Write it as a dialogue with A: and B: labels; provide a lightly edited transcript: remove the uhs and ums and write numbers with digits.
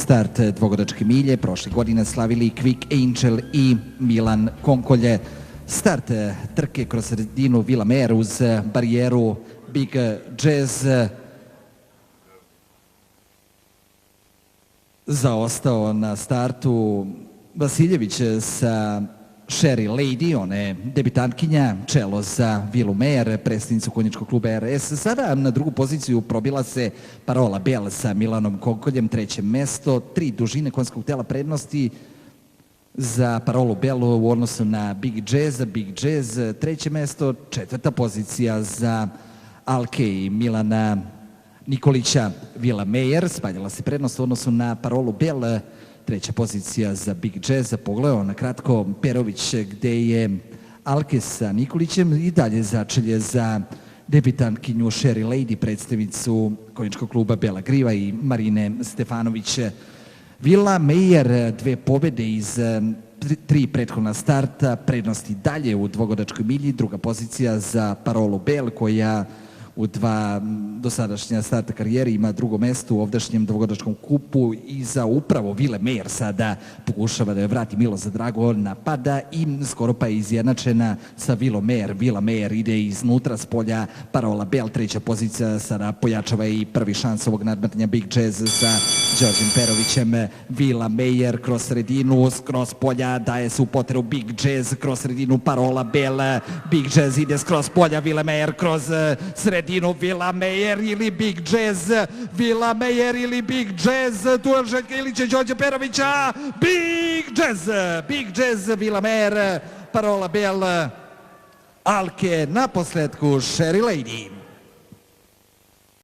A: start dvogodačke milje. Prošle godine slavili Quick Angel i Milan Konkolje. Start trke kroz sredinu Vila Mer uz barijeru Big Jazz. Zaostao na startu Vasiljević sa Sherry Lady, ona je debitantkinja, čelo za Vilu Mer, predstavnicu konjičkog kluba RS. Sada na drugu poziciju probila se Parola Bell sa Milanom Konkoljem, treće mesto, 3 dužine konjskog tela prednosti za Parolu Bell u odnosu na Big Jazz. Big Jazz treće mesto, četvrta pozicija za Alke i Milana Nikolića. Vila Mejer smanjila se prednost u odnosu na Parolu Bell, treća pozicija za Big Jazz. Pogledao na kratko Perović gde je Alke sa Nikolićem i dalje začelje za debitantkinju Sherry Lady, predstavnicu konjičkog kluba Bela Griva i Marine Stefanović. Vila Mejer 2 pobede iz 3 prethodna starta, prednosti dalje u dvogodačkoj milji, druga pozicija za Parolu Bell koja u 2 dosadašnja starta karijere ima drugo mesto u ovdašnjem dvogodačkom kupu i za upravo Vile Mejer sada pokušava da je vrati milo za drago, napada i skoro pa je izjednačena sa Vilom Mejer. Vila Mejer ide iznutra s polja, Parola Bell treća pozicija, sada pojačava i prvi šans ovog nadmetanja Big Jazz sa Đorđem Perovićem. Vila Mejer kroz sredinu, kroz polja, daje se u potrebu Big Jazz, kroz sredinu Parola Bell, Big Jazz ide skroz polja, Vila Mejer kroz sredinu, Vila Mejer ili Big Jazz, Vila Mejer ili Big Jazz, tu Željka Ilića, Đorđe Perovića, Big Jazz, Vila Mejer, Parola Bell, Alke, na posledku Sherry Lady.